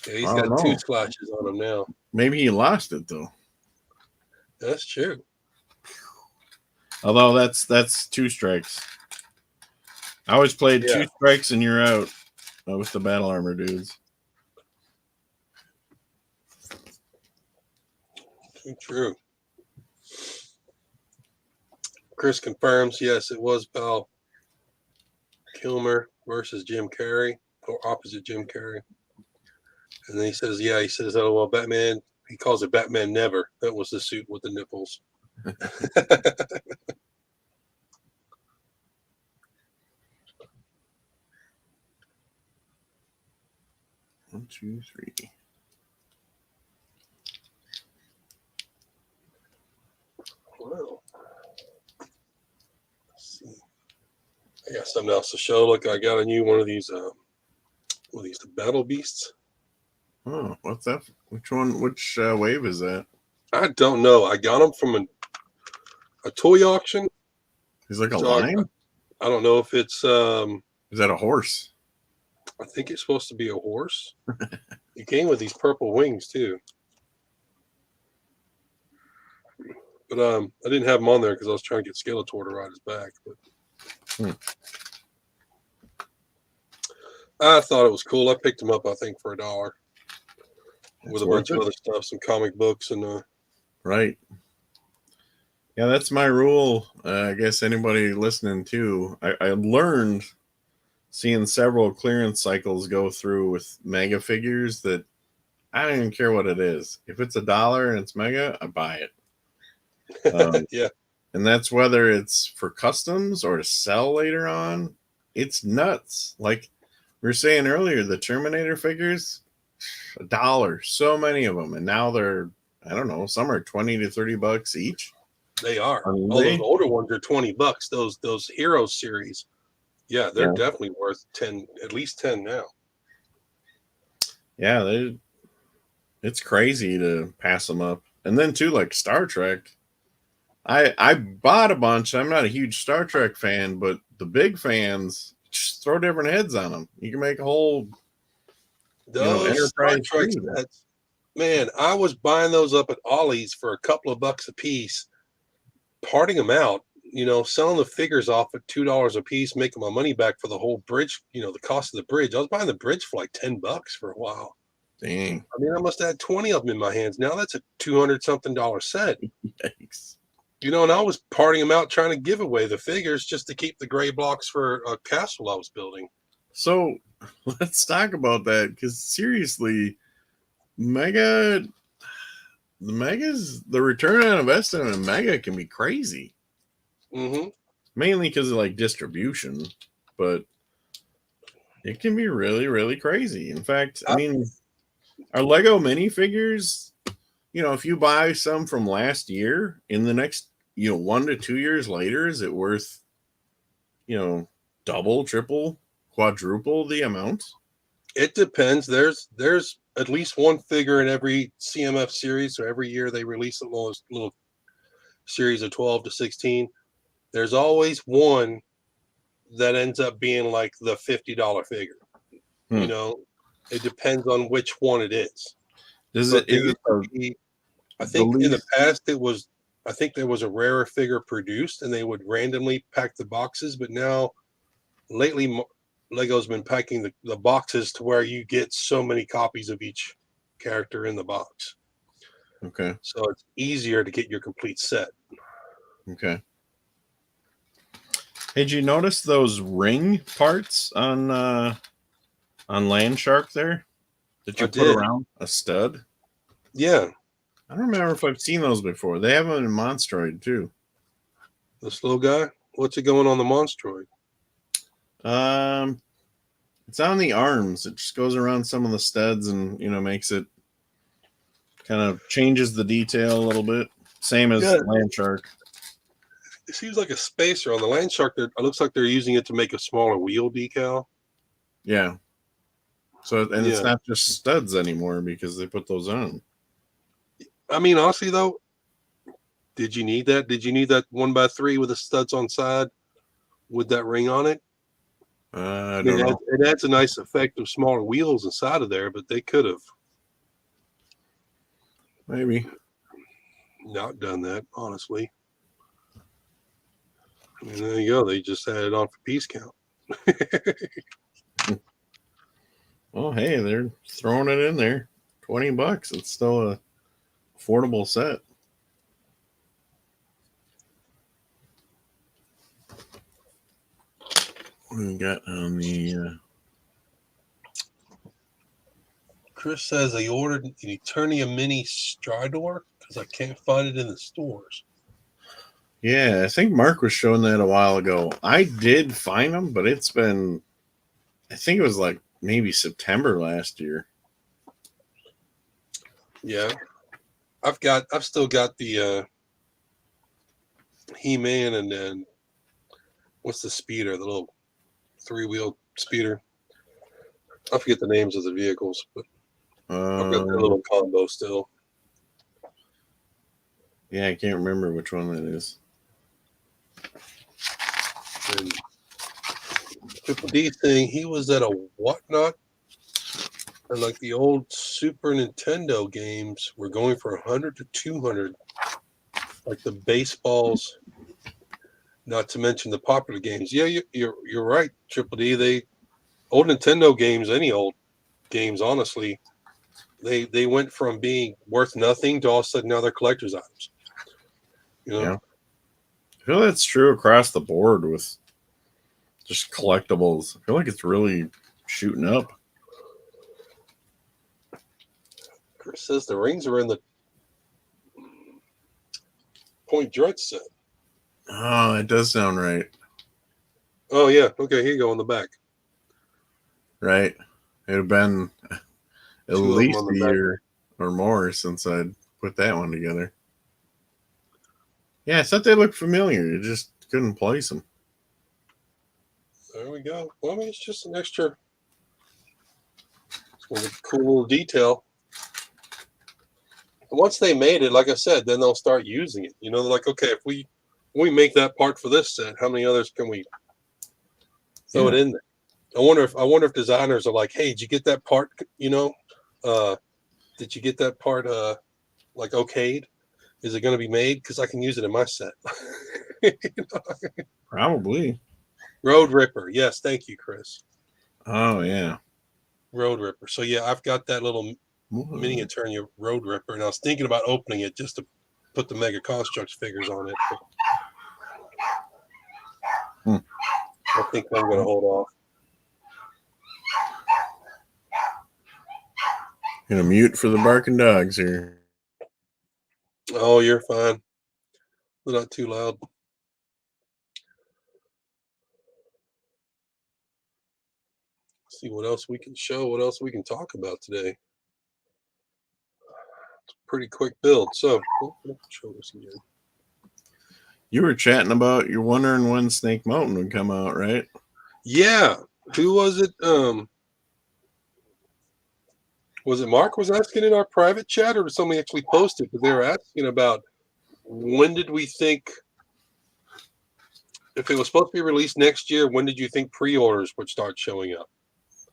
Yeah, he's got 2 splashes on him now.
Maybe he lost it though.
That's true.
Although that's 2 strikes. I always played 2 strikes and you're out with the battle armor dudes.
True. Chris confirms, yes, it was Val Kilmer versus Jim Carrey, or opposite Jim Carrey. And then he says, oh, well, Batman, he calls it Batman Never. That was the suit with the nipples.
1, 2, 3.
Well, let's see. I got something else to show. Look, I got a new one of these. The Battle Beasts.
Oh, what's that? Which one? Which wave is that?
I don't know. I got them from a toy auction.
He's like a lion.
I don't know if it's.
Is that a horse?
I think it's supposed to be a horse. He came with these purple wings too. But I didn't have him on there because I was trying to get Skeletor to ride his back. But I thought it was cool. I picked him up, I think, for $1 with a bunch of other stuff, some comic books and.
Right. Yeah, that's my rule. I guess anybody listening too. I learned seeing several clearance cycles go through with mega figures that I don't even care what it is. If it's $1 and it's mega, I buy it.
Yeah.
And that's whether it's for customs or to sell later on. It's nuts. Like we were saying earlier, the Terminator figures, $1, so many of them, and now they're, I don't know, some are $20 to $30 each.
They are.
Are
All
they?
those older ones are $20. Those Hero series, yeah, they're definitely worth 10, at least 10 now.
Yeah, it's crazy to pass them up. And then too, like Star Trek, I bought a bunch. I'm not a huge Star Trek fan, but the big fans just throw different heads on them. You can make a whole
Those Star
Enterprise
Trek
too.
sets, man, I was buying those up at Ollie's for a couple of bucks a piece, parting them out, selling the figures off at $2 a piece, making my money back for the whole bridge, the cost of the bridge. I was buying the bridge for like $10 for a while.
Dang.
I mean, I must have had 20 of them in my hands. Now that's a $200-something set.
Yikes.
And I was parting them out trying to give away the figures just to keep the gray blocks for a castle I was building.
So let's talk about that, because seriously, the return on investment in Mega can be crazy.
Mm-hmm.
Mainly because of like distribution, but it can be really, really crazy. In fact, I mean, our Lego minifigures, if you buy some from last year, in the next, 1 to 2 years later, is it worth, double, triple, quadruple the amount?
It depends. There's at least one figure in every CMF series. So every year they release a little series of 12 to 16. There's always one that ends up being like the $50 figure. It depends on which one it is. I think in the past I think there was a rarer figure produced and they would randomly pack the boxes, but now lately Lego's been packing the boxes to where you get so many copies of each character in the box.
Okay.
So it's easier to get your complete set.
Okay. Hey, did you notice those ring parts on LandShark there that you put around a stud?
Yeah.
I don't remember if I've seen those before. They have them in Monstroid too.
This little guy? What's it going on the Monstroid?
It's on the arms. It just goes around some of the studs and makes it kind of changes the detail a little bit. Same as LandShark.
It seems like a spacer on the LandShark. It looks like they're using it to make a smaller wheel decal.
Yeah. So it's not just studs anymore because they put those on.
I mean, honestly though, did you need that? Did you need that 1x3 with the studs on side with that ring on it?
I don't know.
It adds a nice effect of smaller wheels inside of there, but they could have
maybe
not done that, honestly. And there you go. They just added on for piece count.
Well, hey, they're throwing it in there. $20. It's still a affordable set. What do we got on the
Chris says they ordered an Eternia Mini Stridor because I can't find it in the stores.
Yeah, I think Mark was showing that a while ago. I did find them, but it's been, I think it was like maybe September last year.
Yeah. I've still got the He-Man and then what's the speeder, the little 3-wheel speeder. I forget the names of the vehicles, but I've got that little combo still.
Yeah, I can't remember which one that is.
And Triple D thing, he was at a whatnot, and like the old Super Nintendo games were going for 100 to 200, like the baseballs. Not to mention the popular games. Yeah, you're right, Triple D. Old Nintendo games, any old games, honestly, they went from being worth nothing to all of a sudden now they're collector's items.
Yeah. I feel that's true across the board with just collectibles. I feel like it's really shooting up.
Chris says the rings are in the Point Dread set.
Oh, it does sound right.
Oh yeah. Okay, here you go on the back.
Right. It would have been at
Two of them
least
on
a
the back.
year or more since I'd put that one together. Yeah, I thought they looked familiar. You just couldn't place them.
There we go. Well, I mean, it's just an extra. It's a cool little detail. And once they made it, like I said, then they'll start using it. You know, they're like, okay, if we make that part for this set, how many others can we throw it in there? I wonder if designers are like, hey, did you get that part? You know, did you get that part? Like okayed? Is it going to be made? Because I can use it in my set. You know?
Probably.
Road Ripper. Yes, thank you, Chris.
Oh, yeah.
Road Ripper. So yeah, I've got that little mini Eternia Road Ripper, and I was thinking about opening it just to put the Mega Constructs figures on it. I think I'm going to hold off.
Gonna mute for the barking dogs here.
Oh, you're fine. They're not too loud. See what else we can show, what else we can talk about today. It's a pretty quick build. So, show this again.
You were chatting about you're wondering when Snake Mountain would come out, right?
Yeah. Who was it? Was it Mark was asking in our private chat, or did somebody actually post it? Because they were asking about when did we think, if it was supposed to be released next year, when did you think pre-orders would start showing up?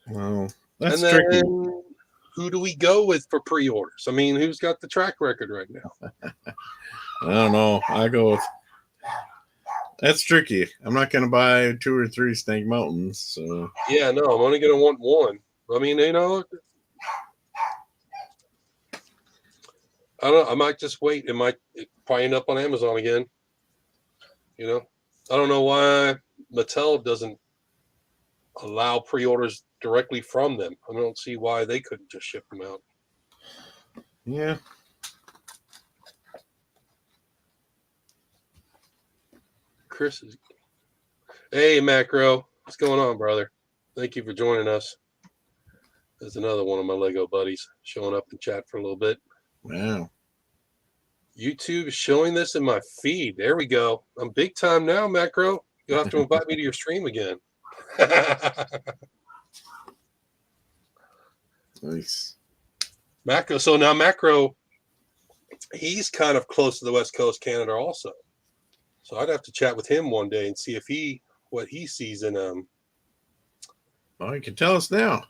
Well, that's
and
tricky.
then who do we go with for pre-orders? I mean, who's got the track record right now?
I don't know. I go with that's tricky. I'm not going to buy 2 or 3 Snake Mountains. So
yeah, no, I'm only going to want one. I mean, you know, I don't know. I might just wait. It probably end up on Amazon again. You know, I don't know why Mattel doesn't allow pre-orders directly from them. I don't see why they couldn't just ship them out.
yeah.
Chris is. Hey, Macro. What's going on, brother? Thank you for joining us. There's another one of my Lego buddies showing up in chat for a little bit.
Wow.
YouTube is showing this in my feed. There we go. I'm big time now, Macro. You'll have to invite me to your stream again.
Nice.
Macro. So now Macro, he's kind of close to the West Coast, Canada also. So I'd have to chat with him one day and see if what he sees in
Well, you can tell us now.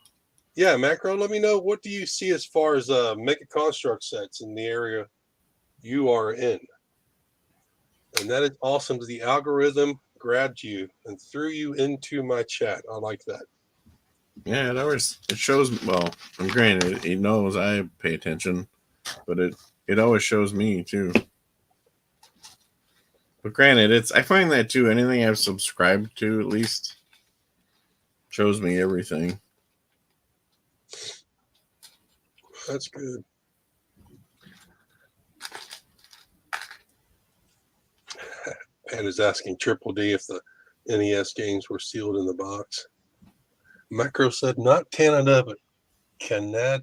Yeah, Macro, let me know, what do you see as far as Mega Construct sets in the area you are in? And that is awesome. The algorithm grabbed you and threw you into my chat. I like that.
Yeah, it shows. Well, and granted, it knows I pay attention, but it always shows me too. But granted, I find that too. Anything I've subscribed to, at least, shows me everything.
That's good. Pat is asking Triple D if the NES games were sealed in the box. Macro said not Canada, but Canada.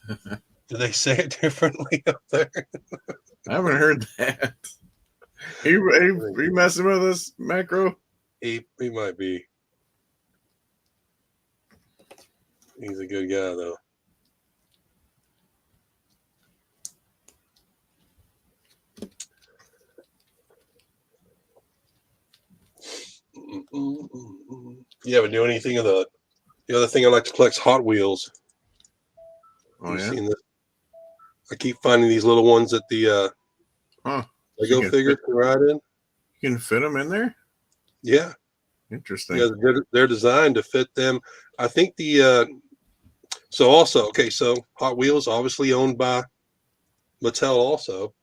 Do they say it differently up there?
I haven't heard that. Are you messing with us, Macro?
He might be. He's a good guy, though. You ever do anything of the other thing I like to collect is Hot Wheels.
Oh,
You've
yeah?
seen this? I keep finding these little ones at the Lego figures to ride in.
You can fit them in there?
Yeah.
Interesting.
Yeah, they're designed to fit them. I think so Hot Wheels obviously owned by Mattel also.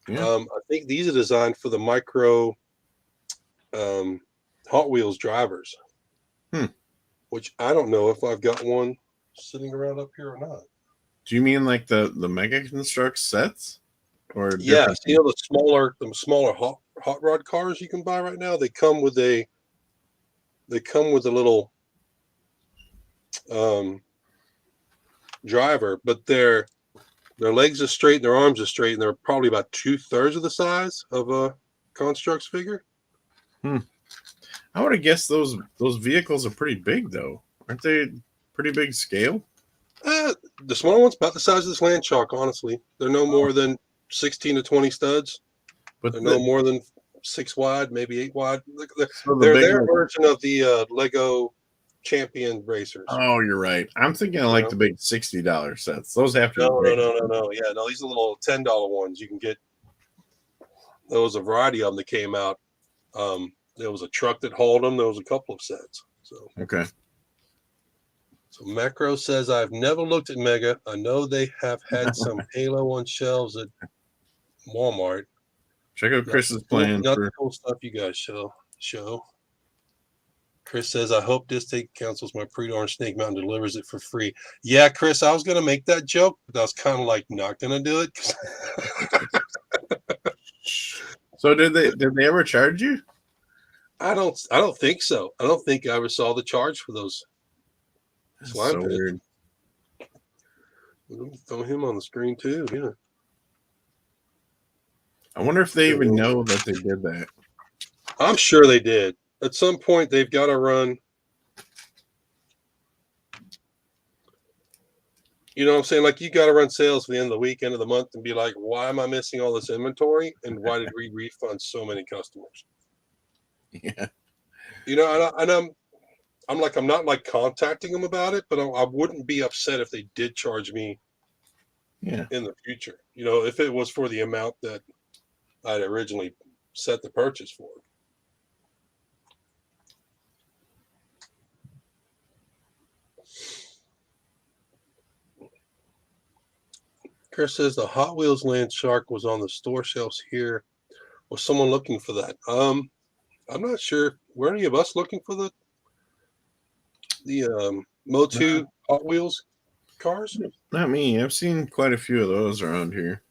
Yeah.
I think these are designed for the micro Hot Wheels drivers. Which I don't know if I've got one sitting around up here or not.
Do you mean like the Mega Construct sets? or
Yeah,
different?
so, the smaller hot rod cars you can buy right now. They come with a little driver, but their legs are straight and their arms are straight, and they're probably about 2/3 of the size of a Constructs figure.
I would have guessed those vehicles are pretty big, though. Aren't they pretty big scale?
The smaller one's about the size of this LandShark, honestly. They're no more than 16 to 20 studs.
But
They're no more than 6 wide, maybe 8 wide.
so
They're
big
their
one-
version of the Lego Champion racers.
Oh, you're right. I'm thinking of like the big $60 sets. Those have to
No,
be big.
no. Yeah, no, these are little $10 ones. You can get. There was a variety of them that came out. There was a truck that hauled them. There was a couple of sets. So
Okay.
So Macro says, I've never looked at Mega. I know they have had some Halo on shelves at Walmart.
Check out Chris's
Not
plan.
the cool stuff you guys show. Chris says, I hope this take cancels my pre-order. Snake Mountain delivers it for free. Yeah, Chris, I was going to make that joke, but I was kind of like not going to do it.
So did they ever charge you?
I don't think so. I don't think I ever saw the charge for those.
So weird.
Let me throw him on the screen too. Yeah.
I wonder if they even know that they did that.
I'm sure they did. At some point, they've got to run. You know what I'm saying? Like, you got to run sales for the end of the week, end of the month, and be like, why am I missing all this inventory? And why did we refund so many customers?
Yeah.
You know, and I'm not like contacting them about it, but I wouldn't be upset if they did charge me in the future. You know, if it was for the amount that I'd originally set the purchase for. Chris says the Hot Wheels LandShark was on the store shelves here. Was someone looking for that? I'm not sure. Were any of us looking for the MotU Hot Wheels cars?
Not me. I've seen quite a few of those around here.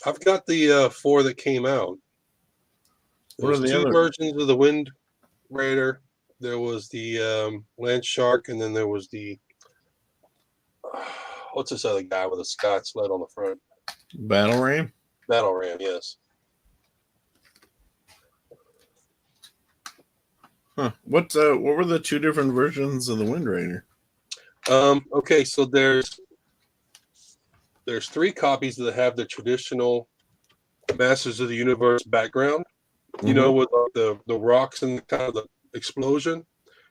I've got the 4 that came out. There was 2 versions of the Wind Raider. There was the LandShark, and then there was the what's this other guy with a Scott sled on the front?
Battle Ram?
Battle Ram, yes.
Huh. What were the 2 different versions of the Wind Raider?
Okay, so there's 3 copies that have the traditional Masters of the Universe background. You know, with the rocks and kind of the explosion.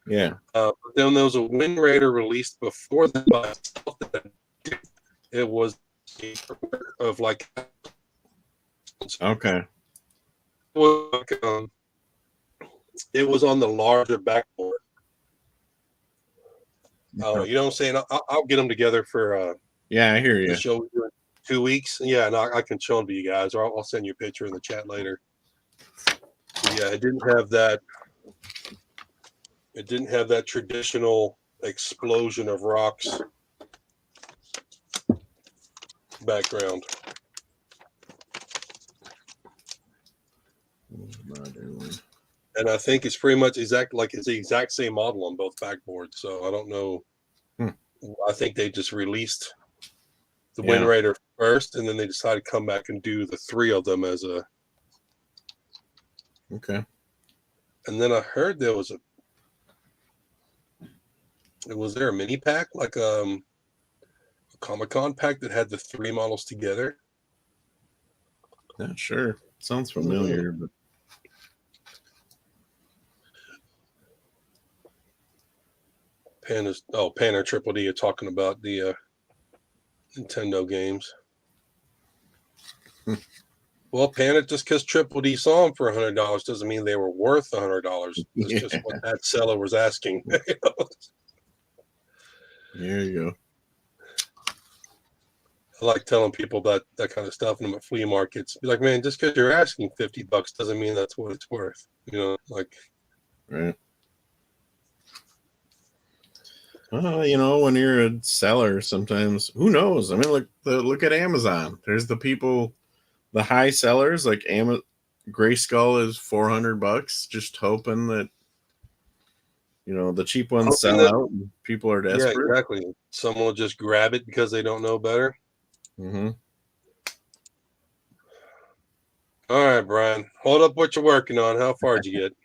Yeah.
But then there was a Wind Raider released before that by itself. It was of like.
Okay.
It was on the larger backboard. You know what I'm saying? I'll get them together for.
Yeah, I hear you.
The show in 2 weeks. Yeah, and I can show them to you guys, or I'll send you a picture in the chat later. But yeah, it didn't have that. It didn't have that traditional explosion of rocks background. And I think it's pretty much it's the exact same model on both backboards. So I don't know. I think they just released the Wind Raider first, and then they decided to come back and do the 3 of them as a.
Okay.
And then I heard there was there a mini pack, like a Comic-Con pack that had the 3 models together?
Not sure. Sounds familiar, but
Panner Triple D are talking about the Nintendo games. Well, Panner, just because Triple D saw them for $100 doesn't mean they were worth $100. It's just what that seller was asking.
There you go.
I like telling people about that kind of stuff in them at flea markets. Be like, man, just because you're asking $50 doesn't mean that's what it's worth. You know, like.
Right. You know, when you're a seller, sometimes who knows? I mean, look at Amazon. There's the people, the high sellers like Gray Skull is $400, just hoping that the cheap ones
Hoping
sell
that-
out and people are
Yeah,
desperate.
exactly. Someone will just grab it because they don't know better.
Mm-hmm.
All right, Brian. Hold up what you're working on. How far did you get?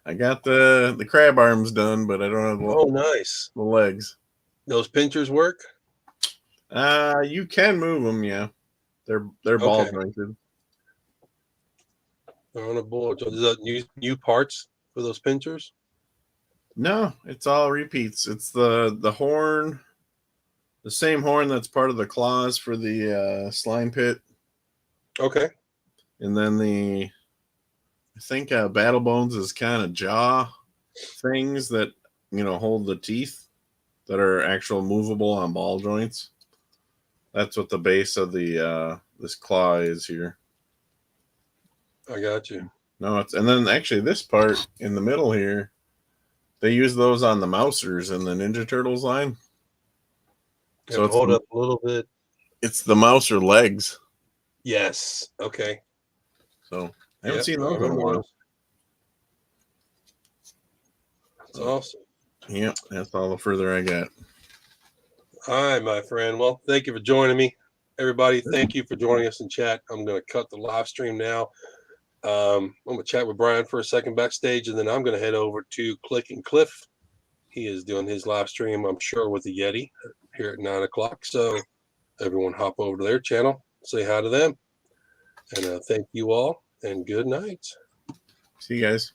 I got the crab arms done, but I don't have
Oh, nice.
the legs.
Those pinchers work?
You can move them, yeah. They're ball jointed.
They're on a board. So is that new parts for those pinchers?
No, it's all repeats. It's the horn, the same horn that's part of the claws for the slime pit.
Okay.
And then I think Battle Bones is kind of jaw things that hold the teeth that are actual movable on ball joints. That's what the base of the this claw is here.
I got you.
No, and then actually this part in the middle here, they use those on the Mousers in the Ninja Turtles line.
So hold up a little bit.
It's the Mouser legs.
Yes. Okay.
So I haven't seen those in a while.
That's awesome.
Yep, that's all the further I got.
All right, my friend. Well, thank you for joining me. Everybody, thank you for joining us in chat. I'm going to cut the live stream now. I'm going to chat with Brian for a second backstage, and then I'm going to head over to Click and Cliff. He is doing his live stream, I'm sure, with the Yeti here at 9 o'clock. So everyone hop over to their channel, say hi to them. And thank you all, and good night.
See you guys.